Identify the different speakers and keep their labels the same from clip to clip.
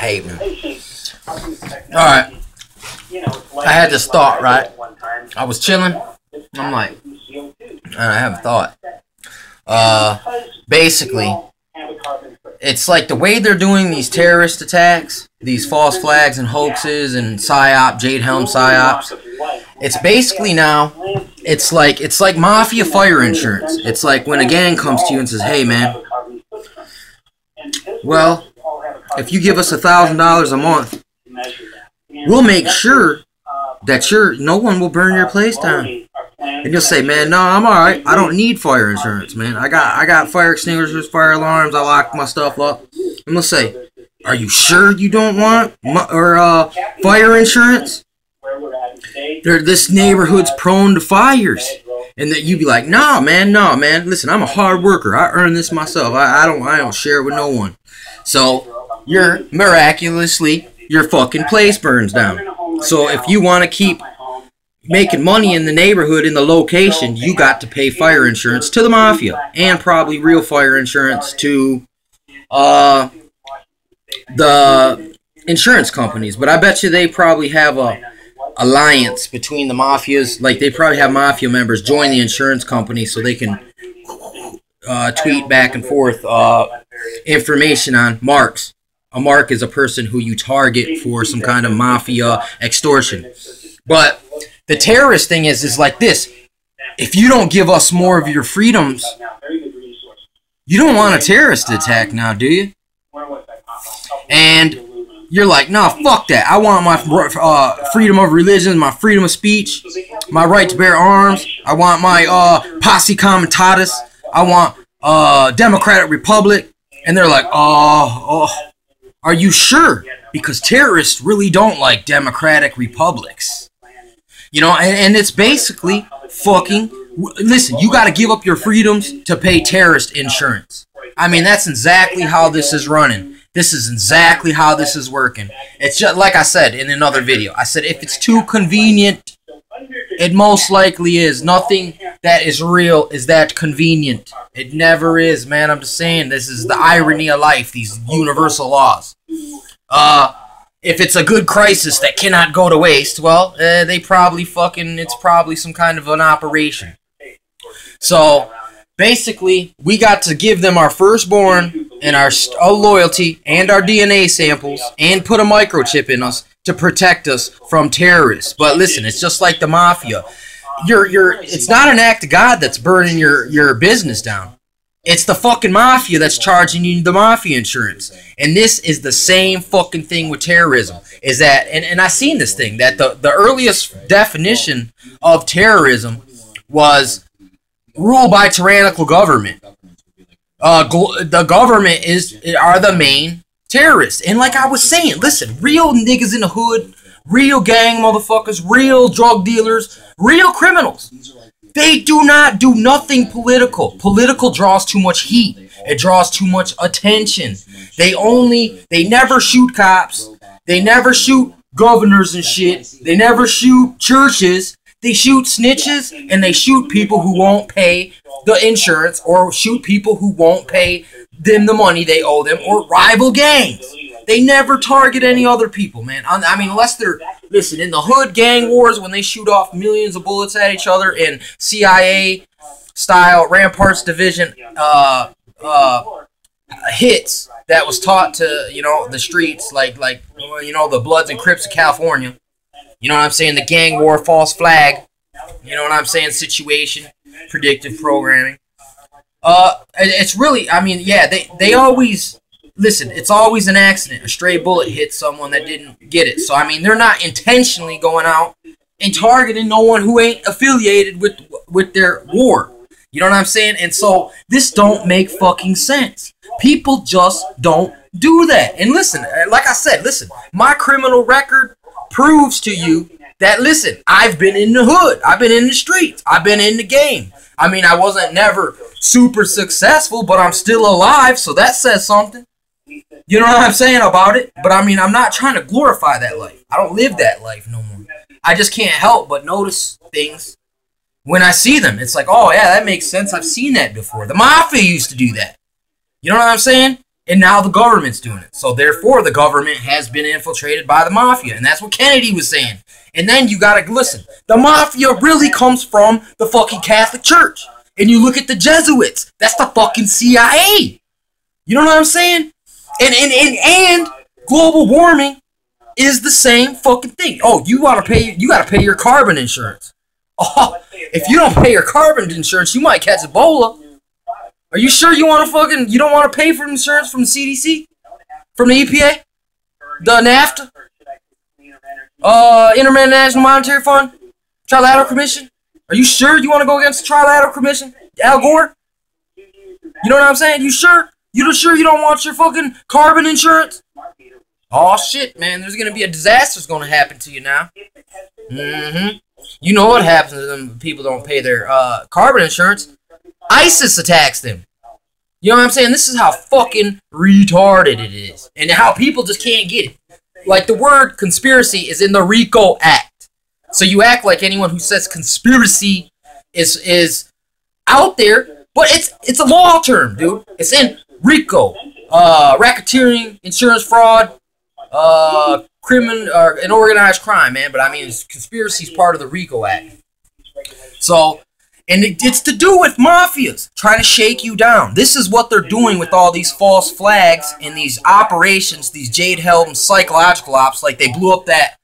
Speaker 1: hate, man. Alright. I had this thought, right? I was chilling. I'm like, I have a thought. Basically, it's like the way they're doing these terrorist attacks, these false flags and hoaxes and PSYOP, Jade Helm PSYOPs. It's basically now, it's like mafia fire insurance. It's like when a gang comes to you and says, hey man, well, if you give us $1,000 a month, we'll make sure that no one will burn your place down. And you'll say, man, no, I'm alright. I don't need fire insurance, man. I got fire extinguishers, fire alarms. I lock my stuff up. And they'll say, are you sure you don't want fire insurance? This neighborhood's prone to fires. And that you'd be like, no, man. Listen, I'm a hard worker. I earn this myself. I don't share it with no one. So you're miraculously, your fucking place burns down. So if you want to keep making money in the neighborhood, in the location, you got to pay fire insurance to the mafia, and probably real fire insurance to the insurance companies. But I bet you they probably have a alliance between the mafias. Like, they probably have mafia members join the insurance company so they can tweet back and forth information on marks. A mark is a person who you target for some kind of mafia extortion. But the terrorist thing is like this. If you don't give us more of your freedoms, you don't want a terrorist attack now, do you? And you're like, nah, fuck that. I want my freedom of religion, my freedom of speech, my right to bear arms. I want my posse comitatus. I want democratic republic. And they're like, oh, are you sure? Because terrorists really don't like democratic republics. You know, and it's basically fucking, listen, you got to give up your freedoms to pay terrorist insurance. I mean, that's exactly how this is running. This is exactly how this is working. It's just like I said in another video. I said if it's too convenient, it most likely is. Nothing that is real is that convenient. It never is, man. I'm just saying, this is the irony of life, these universal laws. If it's a good crisis that cannot go to waste, well, they probably it's probably some kind of an operation. So, basically, we got to give them our firstborn and our loyalty and our DNA samples and put a microchip in us to protect us from terrorists. But listen, it's just like the mafia. It's not an act of God that's burning your business down. It's the fucking mafia that's charging you the mafia insurance. And this is the same fucking thing with terrorism. Is that, and I seen this thing, that the earliest definition of terrorism was rule by tyrannical government. The government are the main terrorists. And like I was saying, listen, real niggas in the hood, real gang motherfuckers, real drug dealers, real criminals, they do not do nothing political. Political draws too much heat. It draws too much attention. They never shoot cops. They never shoot governors and shit. They never shoot churches. They shoot snitches, and they shoot people who won't pay the insurance, or shoot people who won't pay them the money they owe them, or rival gangs. They never target any other people, man. I mean, unless they're, listen, in the hood gang wars, when they shoot off millions of bullets at each other in CIA-style Ramparts Division hits that was taught to, you know, the streets, like you know, the Bloods and Crips of California. You know what I'm saying? The gang war, false flag. You know what I'm saying? Situation, predictive programming. It's really, I mean, yeah, they always, listen, it's always an accident. A stray bullet hits someone that didn't get it. So, I mean, they're not intentionally going out and targeting no one who ain't affiliated with their war. You know what I'm saying? And so, this don't make fucking sense. People just don't do that. And listen, like I said, listen, my criminal record proves to you that, listen, I've been in the hood. I've been in the streets. I've been in the game. I mean, I wasn't never super successful, but I'm still alive, so that says something. You know what I'm saying about it? But I mean, I'm not trying to glorify that life. I don't live that life no more. I just can't help but notice things when I see them. It's like, oh yeah, that makes sense. I've seen that before. The mafia used to do that. You know what I'm saying? And now the government's doing it. So therefore, the government has been infiltrated by the mafia. And that's what Kennedy was saying. And then you gotta listen. The mafia really comes from the fucking Catholic Church. And you look at the Jesuits. That's the fucking CIA. You know what I'm saying? And global warming is the same fucking thing. Oh, you gotta pay your carbon insurance. Oh, if you don't pay your carbon insurance, you might catch Ebola. Are you sure you don't want to pay for insurance from the CDC? From the EPA? The NAFTA? International Monetary Fund? Trilateral Commission? Are you sure you want to go against the Trilateral Commission? Al Gore? You know what I'm saying? You sure? You sure you don't want your fucking carbon insurance? Oh shit, man. There's gonna be a disaster's gonna happen to you now. You know what happens to them people don't pay their carbon insurance? ISIS attacks them. You know what I'm saying? This is how fucking retarded it is. And how people just can't get it. Like, the word conspiracy is in the RICO Act. So you act like anyone who says conspiracy is out there, but it's a law term, dude. It's in RICO. Racketeering, insurance fraud, and organized crime, man. But I mean, conspiracy is part of the RICO Act. So, and it's to do with mafias trying to shake you down. This is what they're doing with all these false flags and these operations, these Jade Helm psychological ops. Like, they blew up that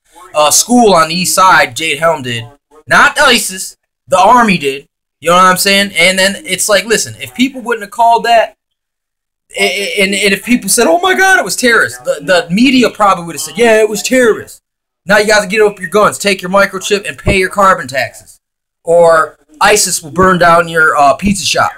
Speaker 1: school on the east side, Jade Helm did. Not ISIS, the army did. You know what I'm saying? And then it's like, listen, if people wouldn't have called that, and if people said, oh my god, it was terrorist, the media probably would have said, yeah, it was terrorist. Now you got to get up your guns, take your microchip, and pay your carbon taxes. Or ISIS will burn down your pizza shop.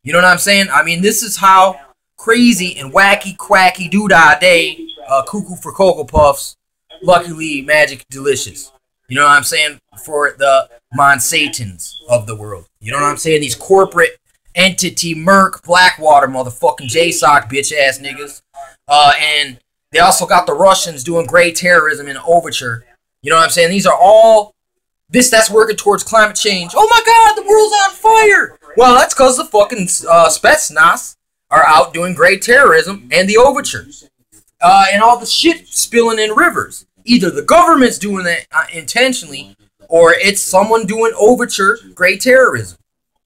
Speaker 1: You know what I'm saying? I mean, this is how crazy and wacky, quacky, doodah day, cuckoo for Cocoa Puffs, luckily magic delicious. You know what I'm saying? For the Monsatans of the world. You know what I'm saying? These corporate entity, Merc, Blackwater, motherfucking JSOC, bitch-ass niggas. And they also got the Russians doing gray terrorism in Overture. You know what I'm saying? These are all... That's working towards climate change. Oh my god, the world's on fire! Well, that's because the fucking Spetsnaz are out doing gray terrorism and the Overture. And all the shit spilling in rivers. Either the government's doing that intentionally, or it's someone doing Overture, gray terrorism.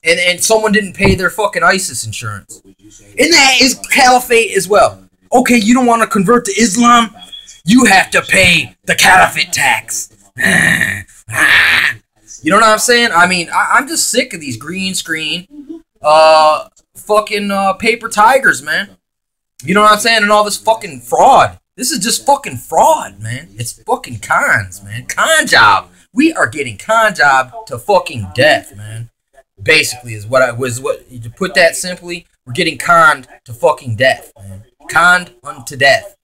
Speaker 1: And someone didn't pay their fucking ISIS insurance. And that is caliphate as well. Okay, you don't want to convert to Islam? You have to pay the caliphate tax. You know what I'm saying? I mean, I'm just sick of these green screen, fucking paper tigers, man. You know what I'm saying? And all this fucking fraud. This is just fucking fraud, man. It's fucking cons, man. Con job. We are getting con job to fucking death, man. Basically, is what to put that simply, we're getting conned to fucking death, man. Conned unto death.